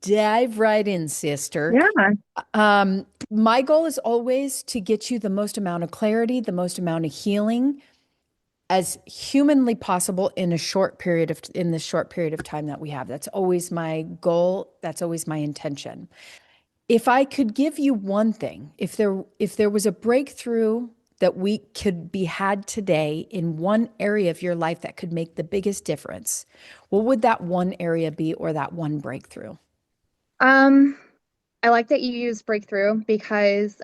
dive right in, sister. Yeah. My goal is always to get you the most amount of clarity, the most amount of healing as humanly possible in this short period of time that we have. That's always my goal. That's always my intention. If I could give you one thing, if there was a breakthrough that we could be had today in one area of your life that could make the biggest difference, what would that one area be or that one breakthrough? Um, I like that you use breakthrough because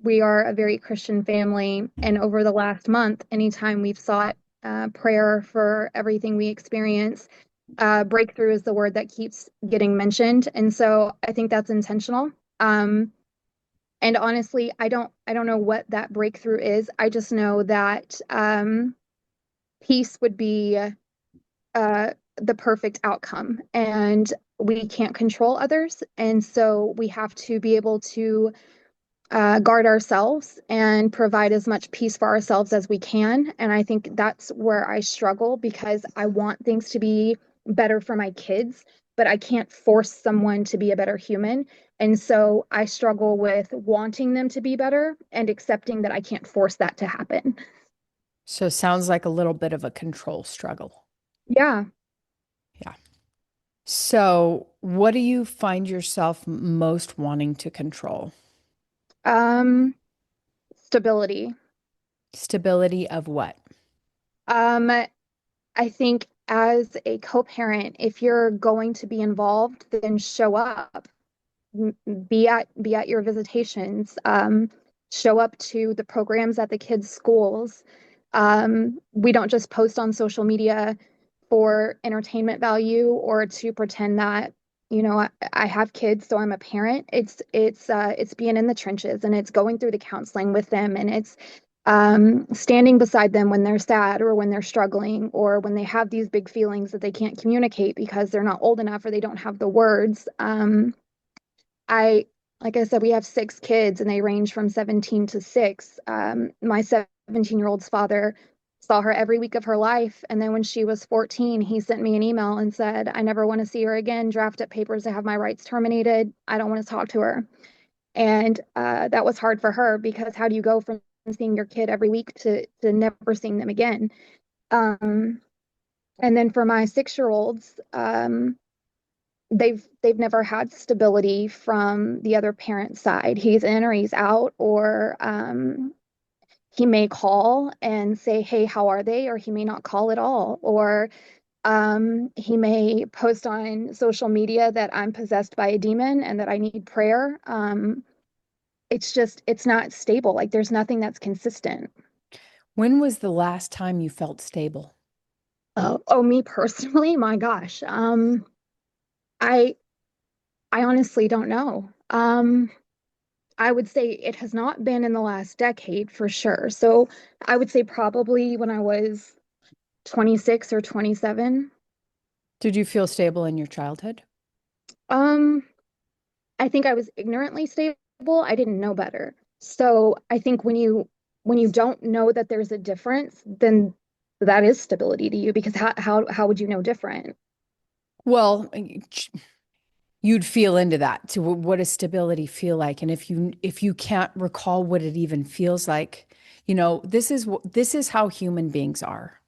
we are a very Christian family, and over the last month, anytime we've sought prayer for everything we experience, breakthrough is the word that keeps getting mentioned, and so I think that's intentional. Um, and honestly, I don't know what that breakthrough is. I just know that peace would be the perfect outcome. And we can't control others. And so we have to be able to guard ourselves and provide as much peace for ourselves as we can. And I think that's where I struggle because I want things to be better for my kids, but I can't force someone to be a better human. And so I struggle with wanting them to be better and accepting that I can't force that to happen. So it sounds like a little bit of a control struggle. Yeah. Yeah. So, what do you find yourself most wanting to control? Um, Stability. Stability of what? Um, I think as a co-parent, if you're going to be involved, then show up. Be at your visitations. Show up to the programs at the kids' schools. We don't just post on social media for entertainment value or to pretend that, I have kids, so I'm a parent. It's being in the trenches and it's going through the counseling with them and it's standing beside them when they're sad or when they're struggling or when they have these big feelings that they can't communicate because they're not old enough or they don't have the words. I, like I said, we have six kids and they range from 17 to 6. My 17-year-old's father saw her every week of her life. And then when she was 14, he sent me an email and said, I never want to see her again. Draft up papers to have my rights terminated. I don't want to talk to her. And that was hard for her because how do you go from seeing your kid every week to never seeing them again? Um, and then for my 6-year-olds, they've never had stability from the other parent side. He's in or he's out, or he may call and say, "Hey, how are they?" Or he may not call at all, or he may post on social media that I'm possessed by a demon and that I need prayer. It's not stable. Like there's nothing that's consistent. When was the last time you felt stable? Oh, me personally, my gosh, I I honestly don't know. I would say it has not been in the last decade for sure. So I would say probably when I was 26 or 27. Did you feel stable in your childhood? Um, I think I was ignorantly stable. I didn't know better. So I think when you don't know that there's a difference, then that is stability to you because how would you know different? Well, you'd feel into that to what does stability feel like, and if you can't recall what it even feels like, this is how human beings are.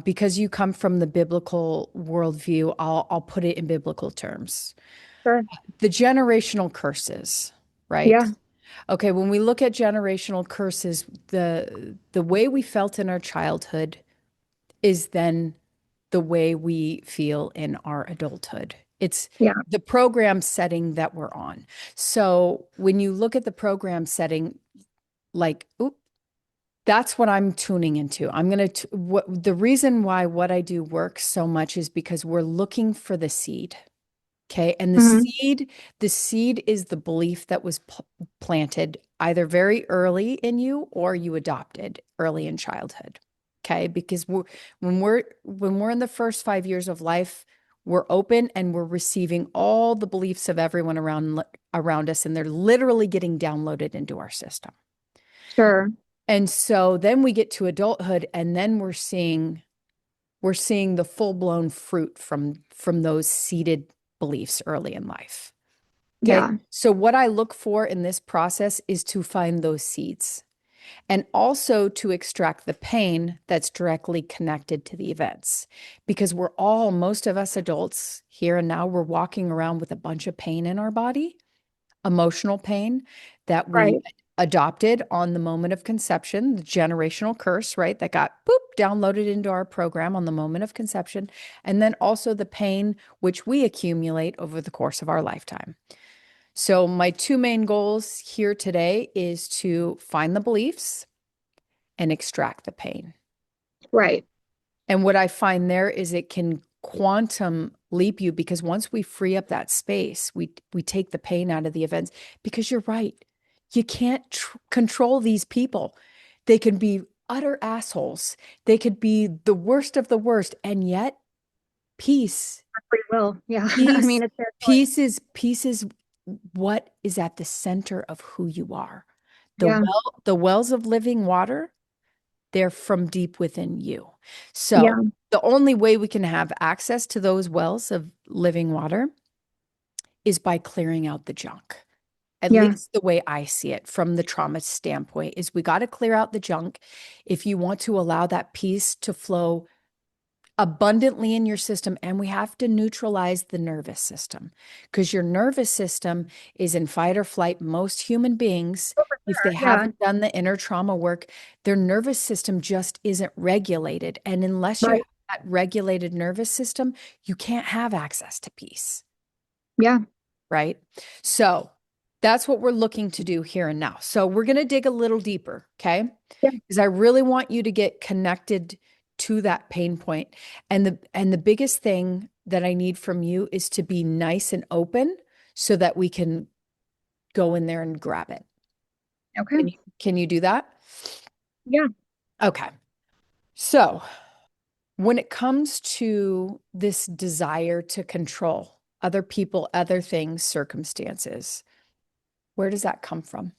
Because you come from the biblical worldview, I'll put it in biblical terms. Sure. The generational curses, right? Yeah. Okay, when we look at generational curses, the way we felt in our childhood is then the way we feel in our adulthood. It's Yeah. the program setting that we're on. So when you look at the program setting, like, oop, that's what I'm tuning into. I'm going to, what the reason why what I do works so much is because we're looking for the seed. Okay. And Hmm. the seed is the belief that was planted either very early in you or you adopted early in childhood. Okay. Because when we're in the first 5 years of life, we're open and we're receiving all the beliefs of everyone around us, and they're literally getting downloaded into our system. Sure. And so then we get to adulthood, and then we're seeing the full blown fruit from those seeded beliefs early in life. Okay. Yeah. So, what I look for in this process is to find those seeds and also to extract the pain that's directly connected to the events. Because most of us adults here and now, we're walking around with a bunch of pain in our body, emotional pain that we Right. adopted on the moment of conception, the generational curse, right? That got boop downloaded into our program on the moment of conception. And then also the pain which we accumulate over the course of our lifetime. So, my two main goals here today is to find the beliefs and extract the pain. Right. And what I find there is it can quantum leap you because once we free up that space, we take the pain out of the events because you're right. You can't control these people. They can be utter assholes. They could be the worst of the worst, and yet peace, Free will. Yeah. I peace, mean, it's their choice. peace is what is at the center of who you are. Yeah. The wells of living water, they're from deep within you. So, Yeah. the only way we can have access to those wells of living water is by clearing out the junk. At Yeah. least the way I see it from the trauma standpoint is we got to clear out the junk if you want to allow that peace to flow abundantly in your system. And we have to neutralize the nervous system because your nervous system is in fight or flight. Most human beings, Oh, for if they sure. Yeah. haven't done the inner trauma work, their nervous system just isn't regulated. And unless you have Right. that regulated nervous system, you can't have access to peace, Yeah. right? So that's what we're looking to do here and now. So we're going to dig a little deeper, okay? Yeah. Because I really want you to get connected to that pain point. And the biggest thing that I need from you is to be nice and open so that we can go in there and grab it. Can Okay. you, can you do that? Yeah. Okay. So when it comes to this desire to control other people, other things, circumstances, where does that come from?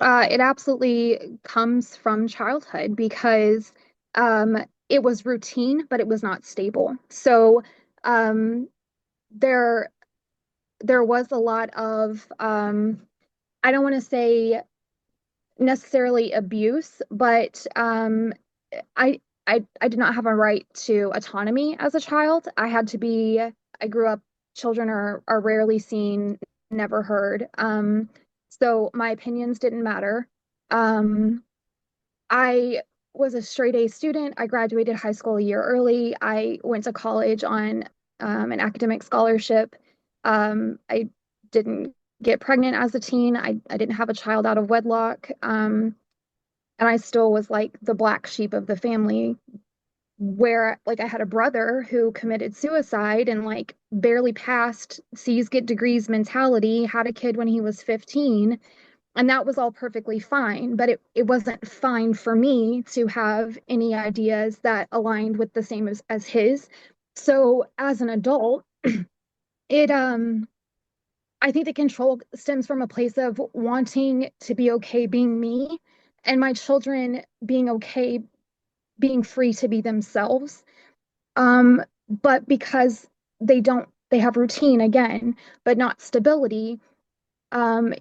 It absolutely comes from childhood because it was routine, but it was not stable. So um, there there was a lot of I don't want to say necessarily abuse, but I I did not have a right to autonomy as a child. I grew up, children are rarely seen, never heard. So my opinions didn't matter. Um, I was a straight A student. I graduated high school a year early. I went to college on an academic scholarship. I didn't get pregnant as a teen. I didn't have a child out of wedlock. And I still was like the black sheep of the family, where like I had a brother who committed suicide and like barely passed C's get degrees mentality, had a kid when he was 15, and that was all perfectly fine, but it wasn't fine for me to have any ideas that aligned with the same as his. So as an adult, it I think the control stems from a place of wanting to be okay being me and my children being okay being free to be themselves. But because they have routine again, but not stability, um,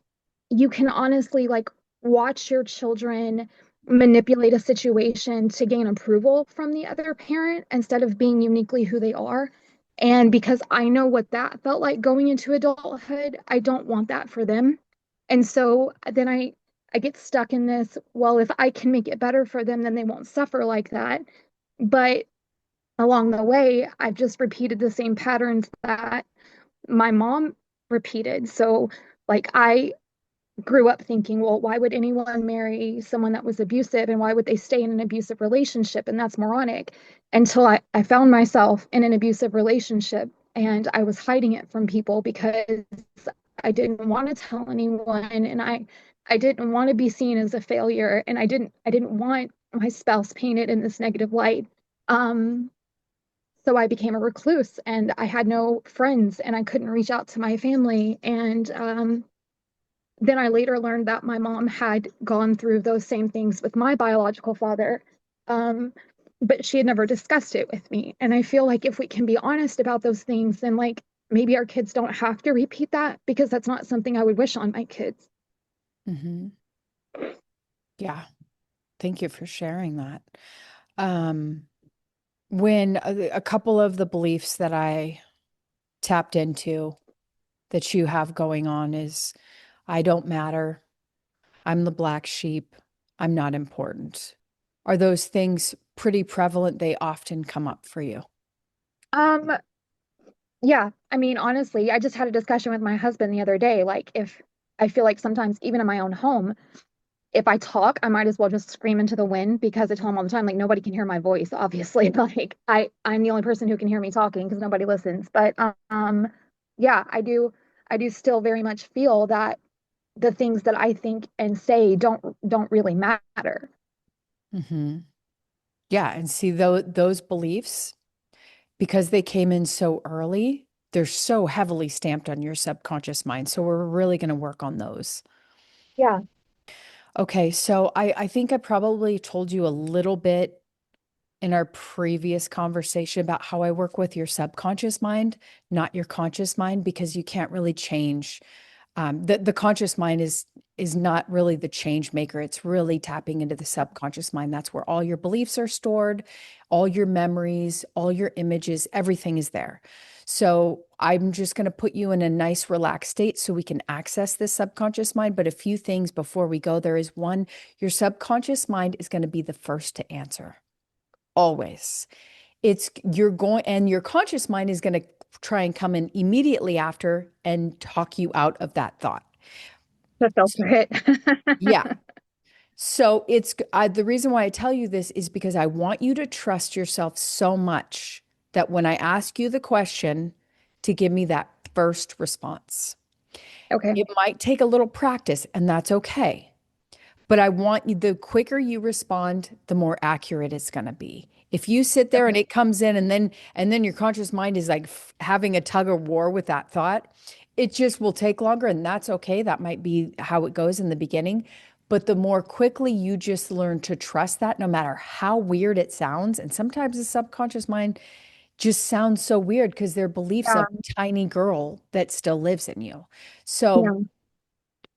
you can honestly like watch your children manipulate a situation to gain approval from the other parent instead of being uniquely who they are. And because I know what that felt like going into adulthood, I don't want that for them. And so then I get stuck in this, well, if I can make it better for them, then they won't suffer like that. But along the way, I've just repeated the same patterns that my mom repeated. So like I grew up thinking, well, why would anyone marry someone that was abusive and why would they stay in an abusive relationship? And that's moronic until I found myself in an abusive relationship and I was hiding it from people because I didn't want to tell anyone and I didn't want to be seen as a failure and I didn't want my spouse painted in this negative light. Um, so I became a recluse and I had no friends and I couldn't reach out to my family. And then I later learned that my mom had gone through those same things with my biological father, um, but she had never discussed it with me. And I feel like if we can be honest about those things, then like maybe our kids don't have to repeat that because that's not something I would wish on my kids. Hmm. Yeah. Thank you for sharing that. Um, when a couple of the beliefs that I tapped into that you have going on is I don't matter. I'm the black sheep. I'm not important. Are those things pretty prevalent? They often come up for you. Um, yeah, I mean, honestly, I just had a discussion with my husband the other day. Like, if I feel like sometimes, even in my own home, if I talk, I might as well just scream into the wind because I tell him all the time, like, nobody can hear my voice, obviously. Like, I'm the only person who can hear me talking because nobody listens. But yeah, I do still very much feel that the things that I think and say don't really matter. Hmm. Yeah. And see, those beliefs, because they came in so early, they're so heavily stamped on your subconscious mind. So we're really going to work on those. Yeah. Okay. So I think I probably told you a little bit in our previous conversation about how I work with your subconscious mind, not your conscious mind, because you can't really change. The conscious mind is not really the change maker. It's really tapping into the subconscious mind. That's where all your beliefs are stored, all your memories, all your images, everything is there. So I'm just going to put you in a nice relaxed state so we can access this subconscious mind. But a few things before we go, there is one, your subconscious mind is going to be the first to answer. Always. It's you're going, and your conscious mind is going to try and come in immediately after and talk you out of that thought. To So, filter it. yeah. So the reason why I tell you this is because I want you to trust yourself so much that when I ask you the question, to give me that first response. Okay. It might take a little practice, and that's okay. But I want you, the quicker you respond, the more accurate it's going to be. If you sit there and Okay. it comes in and then your conscious mind is like having a tug of war with that thought, it just will take longer and that's okay. That might be how it goes in the beginning. But the more quickly you just learn to trust that, no matter how weird it sounds, and sometimes the subconscious mind just sounds so weird because they're beliefs Yeah. of a tiny girl that still lives in you. So Yeah.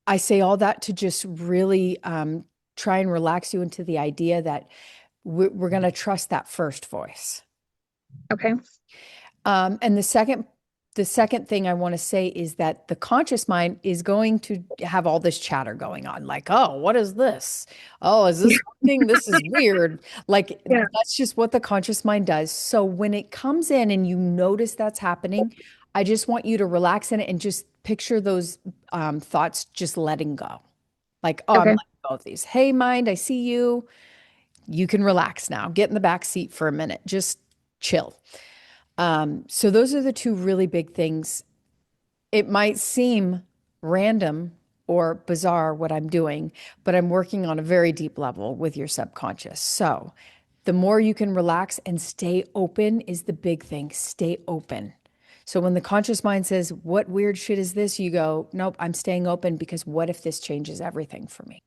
I say all that to just really try and relax you into the idea that we're going to trust that first voice. Okay. And the second thing I want to say is that the conscious mind is going to have all this chatter going on, like, oh, what is this? Oh, is this working? This is weird. Like, Yeah. that's just what the conscious mind does. So when it comes in and you notice that's happening, I just want you to relax in it and just picture those thoughts just letting go. Like, oh, I'm Okay. letting go of these. Hey, mind, I see you. You can relax now. Get in the back seat for a minute. Just chill. So those are the two really big things. It might seem random or bizarre what I'm doing, but I'm working on a very deep level with your subconscious. So the more you can relax and stay open is the big thing. Stay open. So when the conscious mind says, what weird shit is this? You go, nope, I'm staying open because what if this changes everything for me?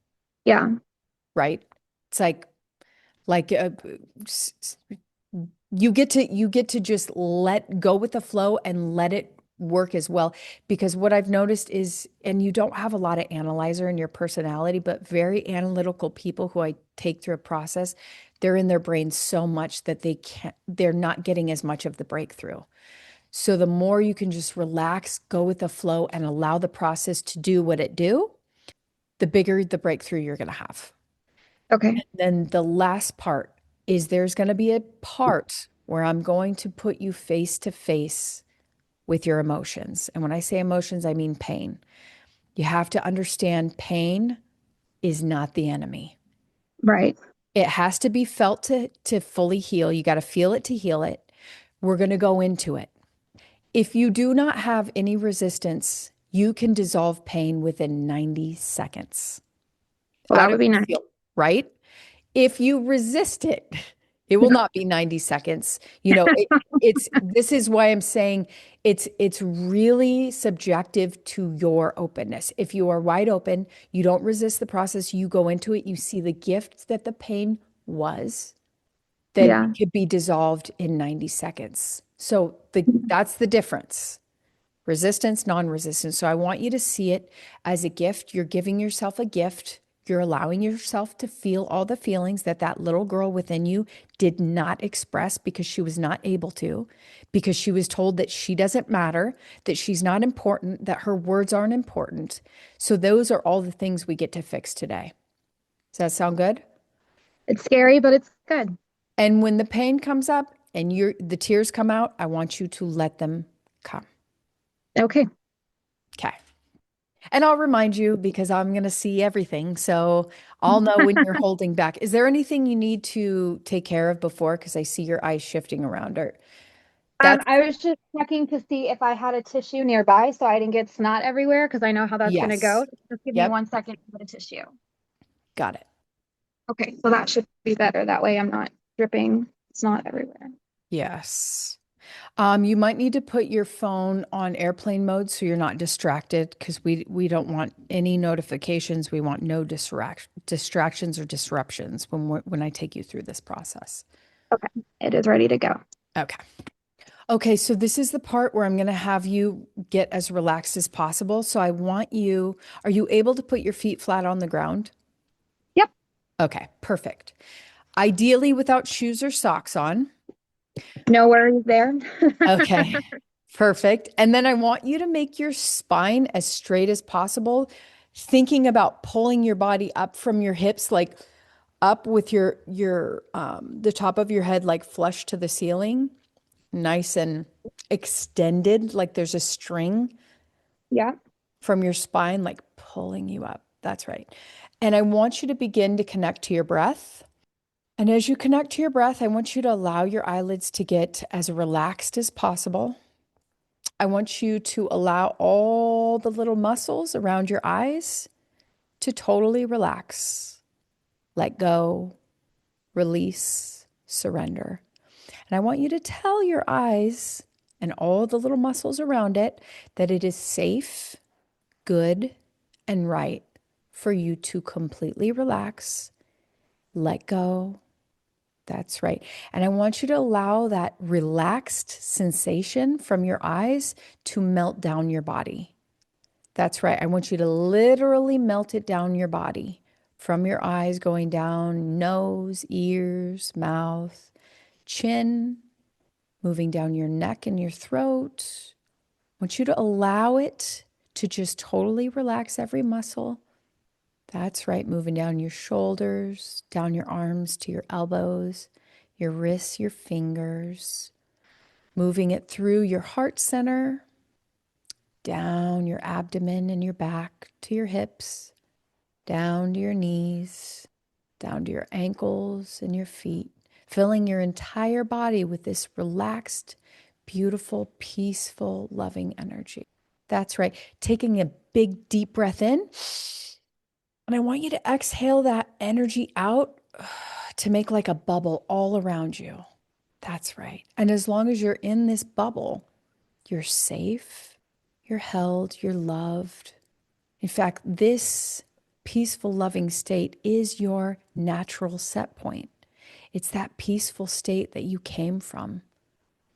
Yeah. Right? It's like you get to just let go with the flow and let it work as well, because what I've noticed is, and you don't have a lot of analyzer in your personality, but very analytical people who I take through a process, they're in their brain so much that they're not getting as much of the breakthrough. So the more you can just relax, go with the flow and allow the process to do what it do, the bigger the breakthrough you're going to have. Okay. Then the last part is there's going to be a part where I'm going to put you face to face with your emotions. And when I say emotions, I mean pain. You have to understand pain is not the enemy. Right. It has to be felt to fully heal. You got to feel it to heal it. We're going to go into it. If you do not have any resistance, you can dissolve pain within 90 seconds. Well, How that do would be you nice. feel? Right? If you resist it, it will not be 90 seconds. This is why I'm saying it's really subjective to your openness. If you are wide open, you don't resist the process, you go into it, you see the gift that the pain was, then it Yeah. could be dissolved in 90 seconds. So that's the difference. resistance, non-resistance. So I want you to see it as a gift. You're giving yourself a gift. You're allowing yourself to feel all the feelings that that little girl within you did not express because she was not able to, because she was told that she doesn't matter, that she's not important, that her words aren't important. So those are all the things we get to fix today. Does that sound good? It's scary, but it's good. And when the pain comes up and the tears come out, I want you to let them come. Okay. Okay. And I'll remind you because I'm going to see everything. So I'll know when you're holding back. Is there anything you need to take care of before? Because I see your eyes shifting around. Or that's I was just checking to see if I had a tissue nearby so I didn't get snot everywhere because I know how that's going to yes. go. Just give me Yep. 1 second to put a tissue. Got it. Okay, so that should be better. That way I'm not dripping snot everywhere. Yes. You might need to put your phone on airplane mode so you're not distracted because we don't want any notifications. We want no distractions or disruptions when I take you through this process. Okay, it is ready to go. Okay. Okay, so this is the part where I'm going to have you get as relaxed as possible. So I want you, are you able to put your feet flat on the ground? Yep, Okay, perfect. Ideally without shoes or socks on. no worries there. Okay, perfect. And then I want you to make your spine as straight as possible, thinking about pulling your body up from your hips, like up with your the top of your head like flush to the ceiling, nice and extended, like there's a string Yeah, from your spine, like pulling you up. That's right. And I want you to begin to connect to your breath. And as you connect to your breath, I want you to allow your eyelids to get as relaxed as possible. I want you to allow all the little muscles around your eyes to totally relax, let go, release, surrender. And I want you to tell your eyes and all the little muscles around it that it is safe, good, and right for you to completely relax, let go. That's right. And I want you to allow that relaxed sensation from your eyes to melt down your body. That's right. I want you to literally melt it down your body from your eyes going down nose, ears, mouth, chin, moving down your neck and your throat. I want you to allow it to just totally relax every muscle. That's right. Moving down your shoulders, down your arms to your elbows, your wrists, your fingers, moving it through your heart center, down your abdomen and your back to your hips, down to your knees, down to your ankles and your feet, filling your entire body with this relaxed, beautiful, peaceful, loving energy. That's right. Taking a big, deep breath in. And I want you to exhale that energy out to make like a bubble all around you. That's right. And as long as you're in this bubble, you're safe, you're held, you're loved. In fact, this peaceful, loving state is your natural set point. It's that peaceful state that you came from,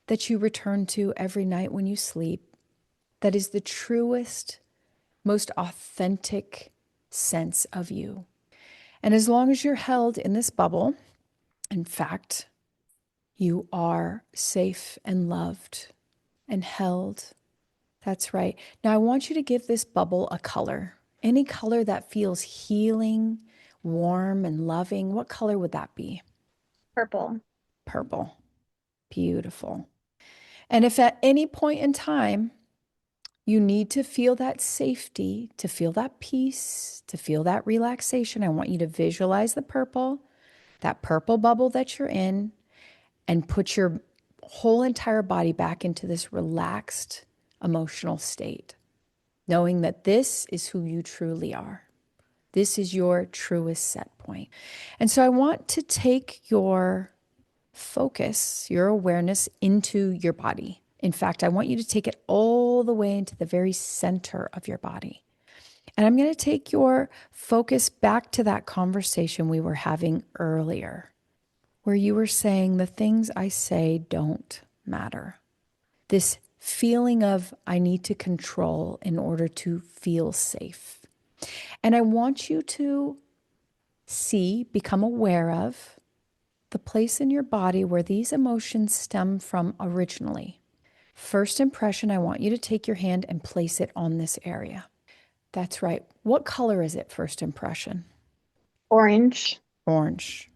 that you return to every night when you sleep, that is the truest, most authentic sense of you. And as long as you're held in this bubble, in fact, you are safe and loved and held. That's right. Now I want you to give this bubble a color. Any color that feels healing, warm, and loving. What color would that be? purple. Purple. Beautiful. And if at any point in time you need to feel that safety, to feel that peace, to feel that relaxation, I want you to visualize the purple, that purple bubble that you're in, and put your whole entire body back into this relaxed emotional state, knowing that this is who you truly are. This is your truest set point. And so I want to take your focus, your awareness into your body. In fact, I want you to take it all the way into the very center of your body. And I'm going to take your focus back to that conversation we were having earlier, where you were saying the things I say don't matter. This feeling of I need to control in order to feel safe. And I want you to become aware of the place in your body where these emotions stem from originally. First impression, I want you to take your hand and place it on this area. That's right. What color is it, first impression? Orange. Orange.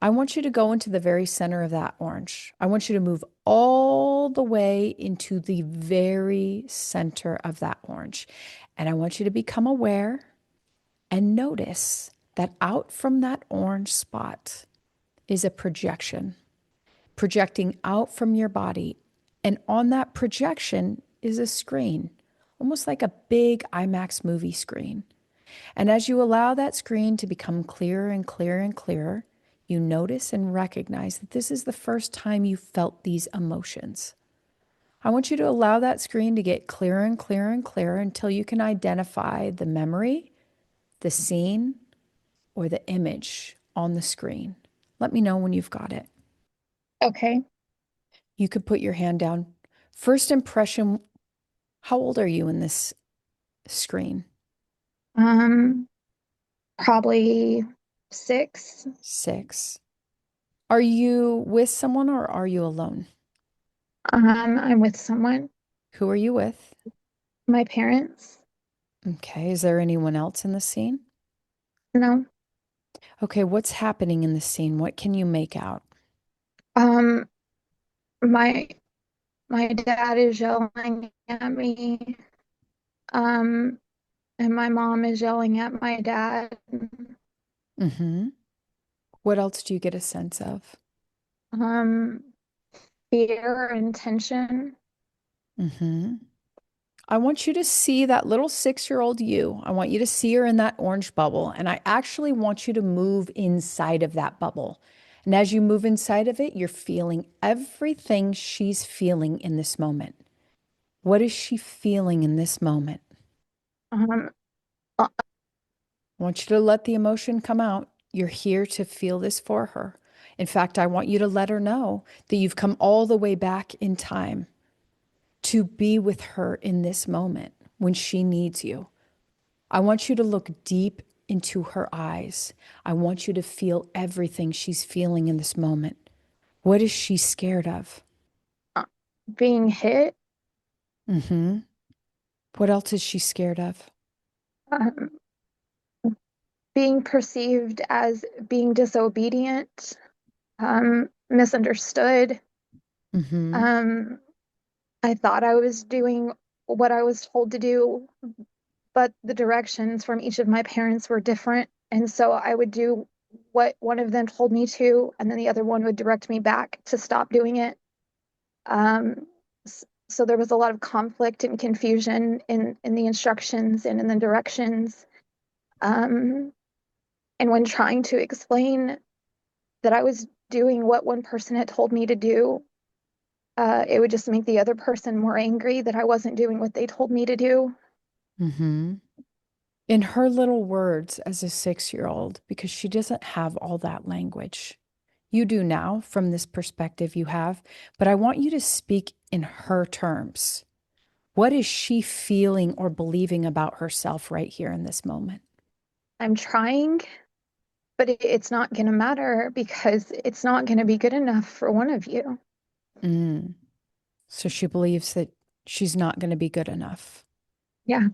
I want you to go into the very center of that orange. I want you to move all the way into the very center of that orange. And I want you to become aware and notice that out from that orange spot is a projection, projecting out from your body. And on that projection is a screen, almost like a big IMAX movie screen. And as you allow that screen to become clearer and clearer and clearer, you notice and recognize that this is the first time you felt these emotions. I want you to allow that screen to get clearer and clearer and clearer until you can identify the memory, the scene, or the image on the screen. Let me know when you've got it. Okay. You could put your hand down. First impression, how old are you in this screen? Um, Probably 6. 6. Are you with someone or are you alone? I'm with someone, Who are you with? my parents. Okay, is there anyone else in the scene? No. Okay, what's happening in the scene? What can you make out? Um, my my dad is yelling at me. Um, and my mom is yelling at my dad. Mm-hmm. What else do you get a sense of? Um, Fear and tension. Mm-hmm. I want you to see that little 6-year-old you. I want you to see her in that orange bubble. And I actually want you to move inside of that bubble. And as you move inside of it, you're feeling everything she's feeling in this moment. What is she feeling in this moment? Um, uh, I want you to let the emotion come out. You're here to feel this for her. In fact, I want you to let her know that you've come all the way back in time to be with her in this moment when she needs you. I want you to look deep into her eyes. I want you to feel everything she's feeling in this moment. What is she scared of? uh, Being hit. Mm-hmm. What else is she scared of? Um, Being perceived as being disobedient. Misunderstood. Mm-hmm. Um, I thought I was doing what I was told to do, but the directions from each of my parents were different. And so I would do what one of them told me to, and then the other one would direct me back to stop doing it. Um, so there was a lot of conflict and confusion in the instructions and in the directions. Um, and when trying to explain that I was doing what one person had told me to do, it would just make the other person more angry that I wasn't doing what they told me to do. Mm-hmm. In her little words as a 6-year-old, because she doesn't have all that language. You do now from this perspective you have, but I want you to speak in her terms. What is she feeling or believing about herself right here in this moment? I'm trying, but it's not going to matter because it's not going to be good enough for one of you. Mm. So she believes that she's not going to be good enough. Yeah.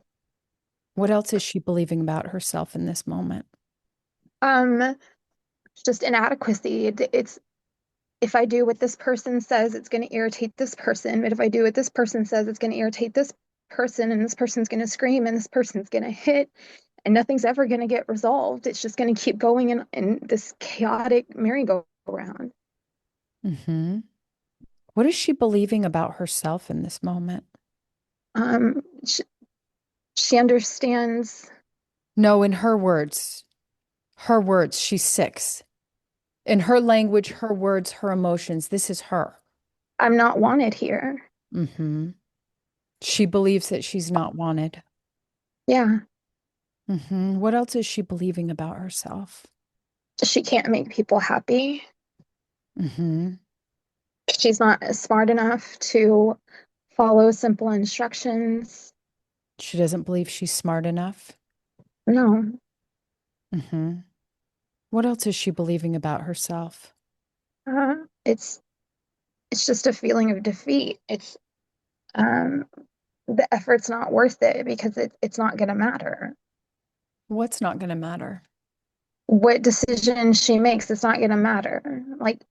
What else is she believing about herself in this moment? Um, just inadequacy. It's if I do what this person says, it's going to irritate this person. But if I do what this person says, it's going to irritate this person, and this person's going to scream, and this person's going to hit, and nothing's ever going to get resolved. It's just going to keep going in this chaotic merry-go-round. Mm-hmm. What is she believing about herself in this moment? Um, she understands No, in her words, she's 6. In her language, her words, her emotions, this is her. I'm not wanted here. Mm-hmm. She believes that she's not wanted. Yeah, Mm-hmm. What else is she believing about herself? she can't make people happy. Mm-hmm. She's not smart enough to Follow simple instructions. She doesn't believe she's smart enough. No, Hmm. What else is she believing about herself? uh, it's it's just a feeling of defeat. It's um, the effort's not worth it because it's not going to matter. What's not going to matter? What decision she makes, it's not going to matter. Like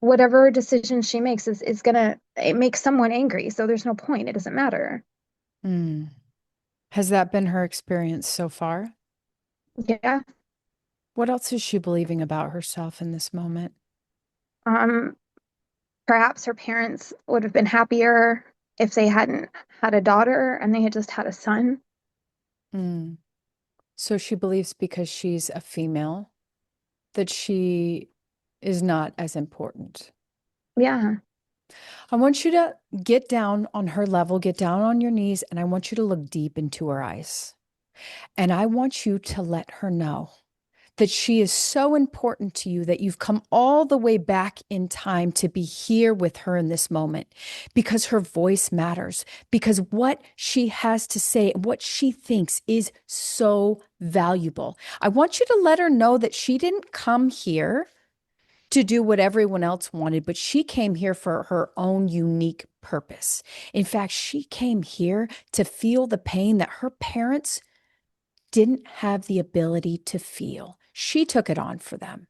whatever decision she makes is gonna it makes someone angry. So there's no point. It doesn't matter. Mm. Has that been her experience so far? Yeah. What else is she believing about herself in this moment? Um, Perhaps her parents would have been happier if they hadn't had a daughter and they had just had a son. Mm. So she believes because she's a female that she is not as important. Yeah. I want you to get down on her level, get down on your knees, and I want you to look deep into her eyes. And I want you to let her know that she is so important to you that you've come all the way back in time to be here with her in this moment because her voice matters, because what she has to say, what she thinks is so valuable. I want you to let her know that she didn't come here to do what everyone else wanted, but she came here for her own unique purpose. In fact, she came here to feel the pain that her parents didn't have the ability to feel. She took it on for them,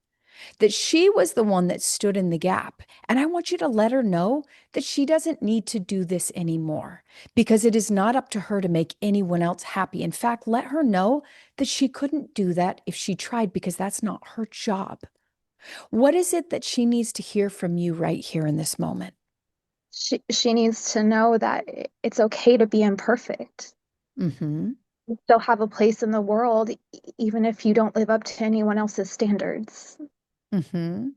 that she was the one that stood in the gap. And I want you to let her know that she doesn't need to do this anymore because it is not up to her to make anyone else happy. In fact, let her know that she couldn't do that if she tried because that's not her job. What is it that she needs to hear from you right here in this moment? She needs to know that it's okay to be imperfect. Mm-hmm. You still have a place in the world, even if you don't live up to anyone else's standards. Mm-hmm.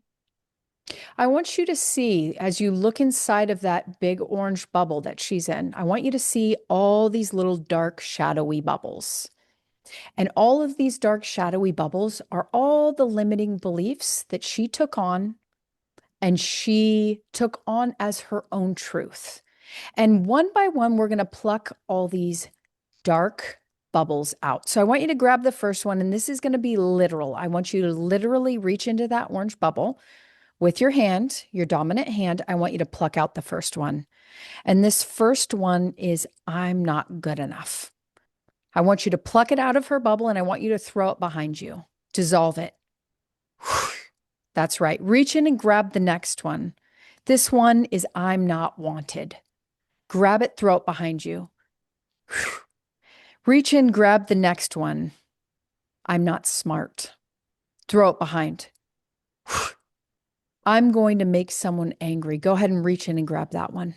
I want you to see as you look inside of that big orange bubble that she's in, I want you to see all these little dark, shadowy bubbles. And all of these dark, shadowy bubbles are all the limiting beliefs that she took on and she took on as her own truth. And one by one, we're going to pluck all these dark bubbles out. So I want you to grab the first one, and this is going to be literal. I want you to literally reach into that orange bubble with your hand, your dominant hand. I want you to pluck out the first one. And this first one is I'm not good enough. I want you to pluck it out of her bubble and I want you to throw it behind you. Dissolve it. That's right. Reach in and grab the next one. This one is I'm not wanted. Grab it, throw it behind you. Reach in, grab the next one. I'm not smart. Throw it behind. I'm going to make someone angry. Go ahead and reach in and grab that one.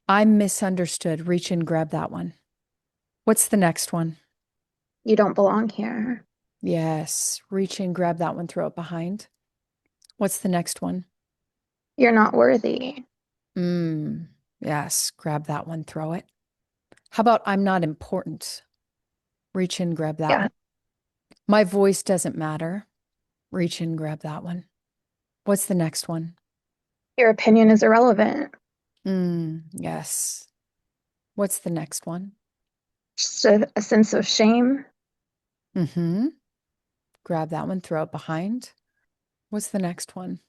I'm misunderstood. Reach in, grab that one. What's the next one? You don't belong here. Yes. Reach in, grab that one, throw it behind. What's the next one? You're not worthy. Yes. Grab that one, throw it. How about I'm not important? Reach in, grab that Yeah. one. My voice doesn't matter. Reach in, grab that one. What's the next one? Your opinion is irrelevant. Yes. What's the next one? Just a sense of shame. Mm-hmm. Grab that one, throw it behind. What's the next one?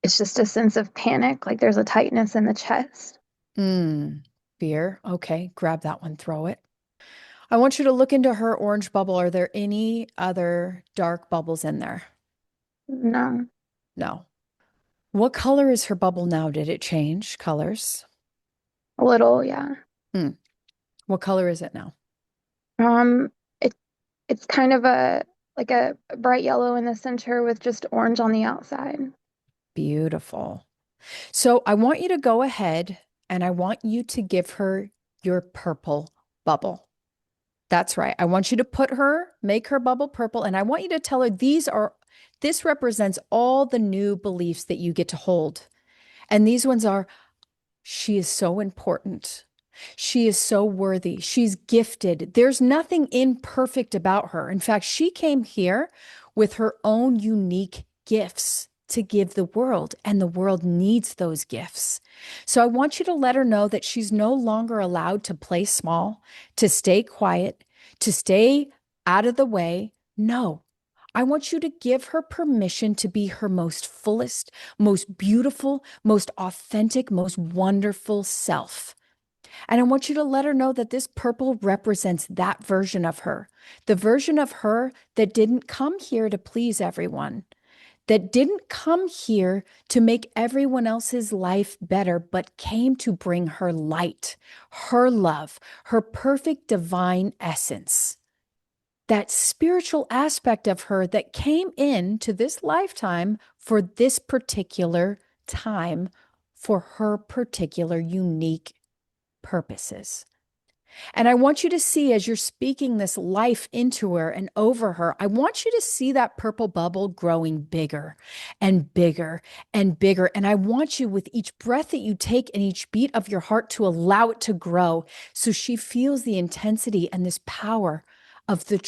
It's just a sense of panic, like there's a tightness in the chest. Mm, Fear. Okay, grab that one, throw it. I want you to look into her orange bubble. Are there any other dark bubbles in there? No, No. What color is her bubble now? Did it change colors? a little, yeah. Hmm. What color is it now? Um, it it's kind of a like a bright yellow in the center with just orange on the outside. Beautiful. So I want you to go ahead and I want you to give her your purple bubble. That's right. I want you to make her bubble purple, and I want you to tell her this represents all the new beliefs that you get to hold. And these ones are, she is so important. She is so worthy. She's gifted. There's nothing imperfect about her. In fact, she came here with her own unique gifts to give the world, and the world needs those gifts. So I want you to let her know that she's no longer allowed to play small, to stay quiet, to stay out of the way. No, I want you to give her permission to be her most fullest, most beautiful, most authentic, most wonderful self. And I want you to let her know that this purple represents that version of her, the version of her that didn't come here to please everyone, that didn't come here to make everyone else's life better, but came to bring her light, her love, her perfect divine essence. That spiritual aspect of her that came into this lifetime for this particular time, for her particular unique purposes. And I want you to see as you're speaking this life into her and over her, I want you to see that purple bubble growing bigger and bigger and bigger. And I want you, with each breath that you take and each beat of your heart, to allow it to grow so she feels the intensity and this power of the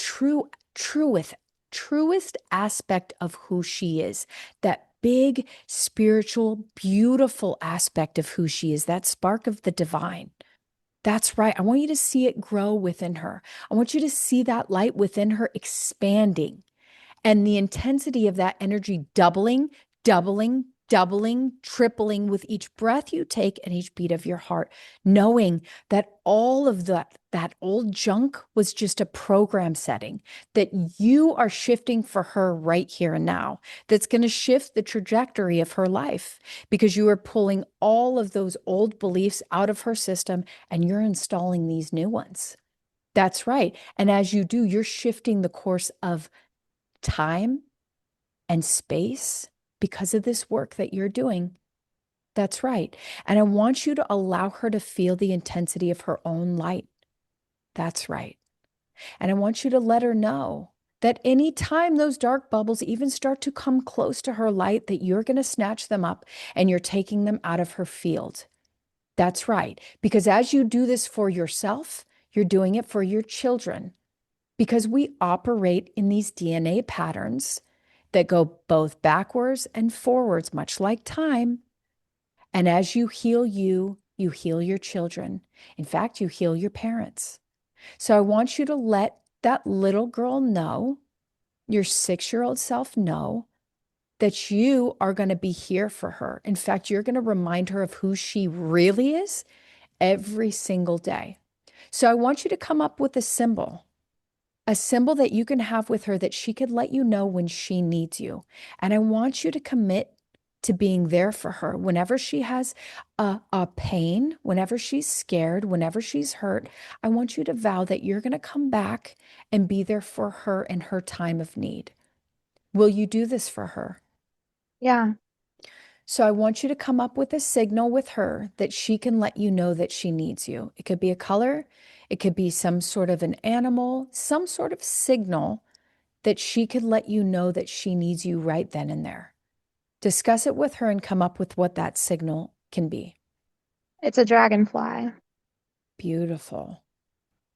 truest aspect of who she is. That big, spiritual, beautiful aspect of who she is, that spark of the divine. That's right. I want you to see it grow within her. I want you to see that light within her expanding and the intensity of that energy doubling, doubling, doubling, tripling with each breath you take and each beat of your heart, knowing that all of that old junk was just a program setting that you are shifting for her right here and now. That's going to shift the trajectory of her life because you are pulling all of those old beliefs out of her system and you're installing these new ones. That's right. And as you do, you're shifting the course of time and space because of this work that you're doing. That's right. And I want you to allow her to feel the intensity of her own light. That's right. And I want you to let her know that anytime those dark bubbles even start to come close to her light, that you're going to snatch them up and you're taking them out of her field. That's right. Because as you do this for yourself, you're doing it for your children. Because we operate in these DNA patterns that go both backwards and forwards, much like time. And as you heal you, you heal your children. In fact, you heal your parents. So I want you to let that little girl know, your 6-year-old self know, that you are going to be here for her. In fact, you're going to remind her of who she really is every single day. So I want you to come up with a symbol that you can have with her that she could let you know when she needs you. And I want you to commit to being there for her whenever she has a pain, whenever she's scared, whenever she's hurt. I want you to vow that you're going to come back and be there for her in her time of need. Will you do this for her? Yeah. So I want you to come up with a signal with her that she can let you know that she needs you. It could be a color, it could be some sort of an animal, some sort of signal that she could let you know that she needs you right then and there. Discuss it with her and come up with what that signal can be. It's a dragonfly. Beautiful.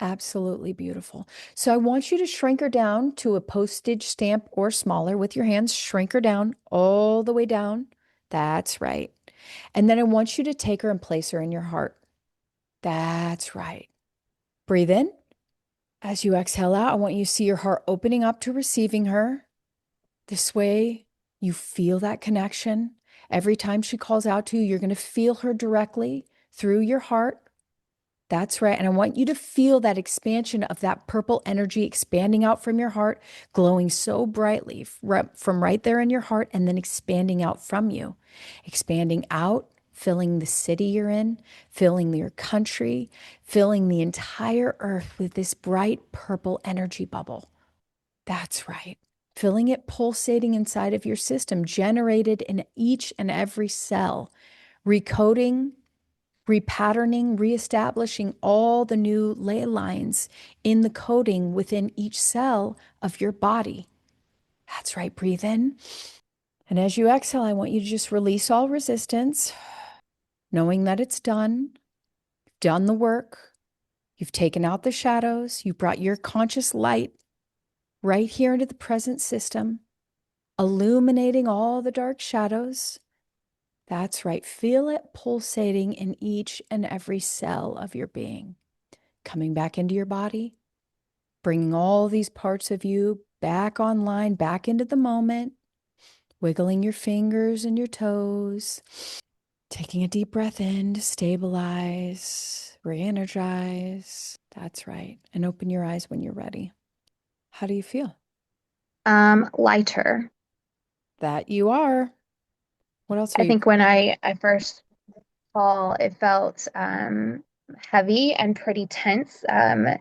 Absolutely beautiful. So I want you to shrink her down to a postage stamp or smaller with your hands. Shrink her down all the way down. That's right. And then I want you to take her and place her in your heart. That's right. Breathe in. As you exhale out, I want you to see your heart opening up to receiving her. This way, you feel that connection. Every time she calls out to you, you're going to feel her directly through your heart. That's right. And I want you to feel that expansion of that purple energy expanding out from your heart, glowing so brightly from right there in your heart, and then expanding out from you, expanding out, filling the city you're in, filling your country, filling the entire earth with this bright purple energy bubble. That's right. Filling it, pulsating inside of your system, generated in each and every cell, recoding, repatterning, reestablishing all the new ley lines in the coding within each cell of your body. That's right. Breathe in. And as you exhale, I want you to just release all resistance, knowing that it's done. You've done the work. You've taken out the shadows. You brought your conscious light right here into the present system. illuminating all the dark shadows. That's right. Feel it pulsating in each and every cell of your being, coming back into your body, bringing all these parts of you back online, back into the moment, wiggling your fingers and your toes, taking a deep breath in to stabilize, re-energize. That's right. And open your eyes when you're ready. How do you feel? Lighter. That you are. What else are I you? think when I first saw it felt heavy and pretty tense. I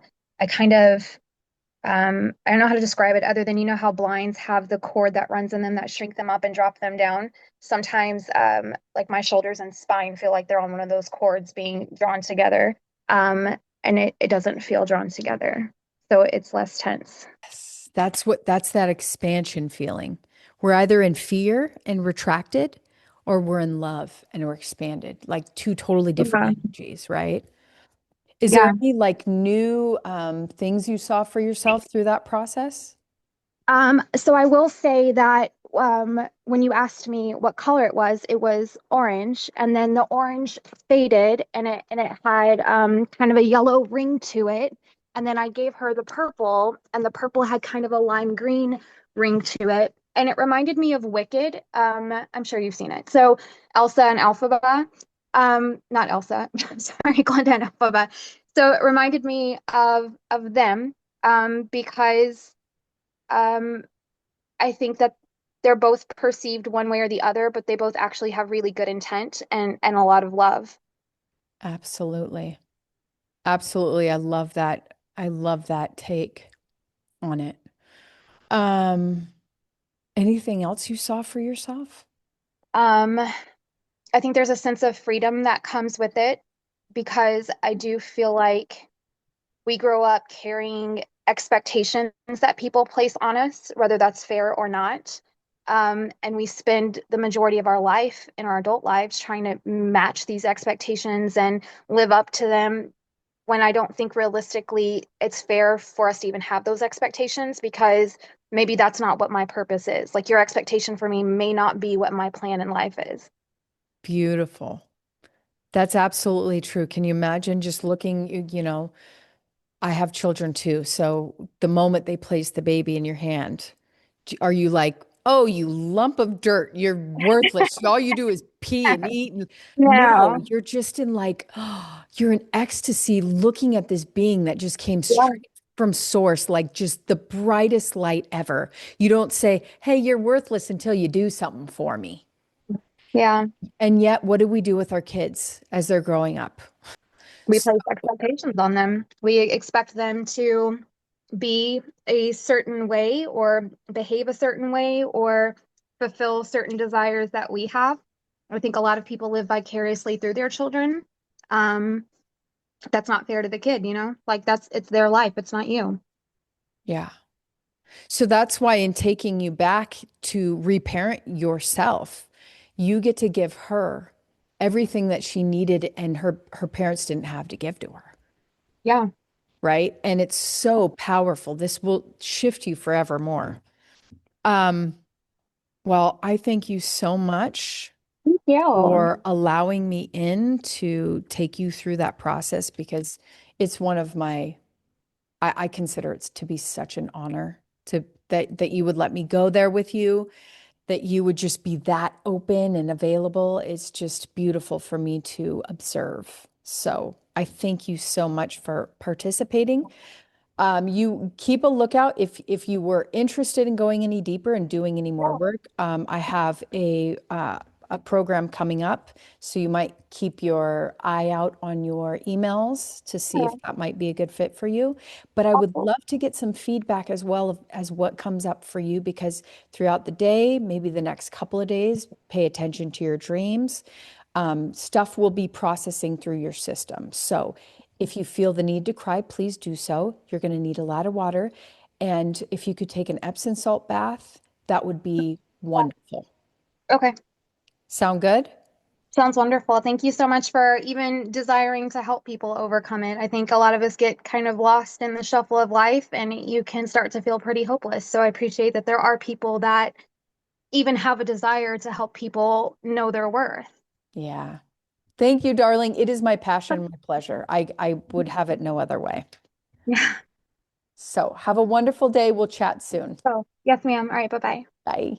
kind of I don't know how to describe it other than you know how blinds have the cord that runs in them that shrink them up and drop them down. Sometimes like my shoulders and spine feel like they're on one of those cords being drawn together. And it doesn't feel drawn together. So it's less tense. Yes, that's that expansion feeling. We're either in fear and retracted, or we're in love and we're expanded, like two totally different Yeah. energies, right? Is there Yeah. any like new things you saw for yourself through that process? So I will say that when you asked me what color it was orange, and then the orange faded, and it had kind of a yellow ring to it. And then I gave her the purple, and the purple had kind of a lime green ring to it, and it reminded me of Wicked. I'm sure you've seen it. So Elsa and Elphaba, not Elsa, sorry, Glenda and Elphaba. So it reminded me of them because. Um, I think that they're both perceived one way or the other, but they both actually have really good intent and a lot of love. Absolutely. Absolutely. I love that. I love that take on it. Um, Anything else you saw for yourself? Um, I think there's a sense of freedom that comes with it because I do feel like we grow up carrying expectations that people place on us, whether that's fair or not. And we spend the majority of our life in our adult lives trying to match these expectations and live up to them when I don't think realistically it's fair for us to even have those expectations because maybe that's not what my purpose is. Like your expectation for me may not be what my plan in life is. Beautiful. That's absolutely true. Can you imagine just looking, I have children too. So the moment they place the baby in your hand, are you like, oh, you lump of dirt, you're worthless. All you do is pee and eat. No, Yeah. you're just in like, oh, you're in ecstasy looking at this being that just came Yeah. straight from source, like just the brightest light ever. You don't say, hey, you're worthless until you do something for me. Yeah. And yet, what do we do with our kids as they're growing up? We place expectations on them. We expect them to be a certain way or behave a certain way or fulfill certain desires that we have. I think a lot of people live vicariously through their children. Um, that's not fair to the kid, you know? Like it's their life, it's not you. Yeah. So that's why, in taking you back to reparent yourself, you get to give her everything that she needed and her parents didn't have to give to her, Yeah. right? And it's so powerful. This will shift you forevermore. Um, well, I thank you so much Thank you. for allowing me in to take you through that process because it's one of my I consider it to be such an honor to that you would let me go there with you, that you would just be that open and available. It's just beautiful for me to observe. So I thank you so much for participating. You keep a lookout if you were interested in going any deeper and doing any more work. I have a program coming up, so you might keep your eye out on your emails to see if that might be a good fit for you. But I would love to get some feedback as well as what comes up for you because throughout the day, maybe the next couple of days, pay attention to your dreams. Stuff will be processing through your system. So if you feel the need to cry, please do so. You're going to need a lot of water. And if you could take an Epsom salt bath, that would be wonderful. Okay. Sound good? Sounds wonderful. Thank you so much for even desiring to help people overcome it. I think a lot of us get kind of lost in the shuffle of life and you can start to feel pretty hopeless. So I appreciate that there are people that even have a desire to help people know their worth. Yeah. Thank you, darling. It is my passion, my pleasure. I would have it no other way. Yeah. So have a wonderful day. We'll chat soon. So, yes, ma'am. All right, bye-bye. Bye.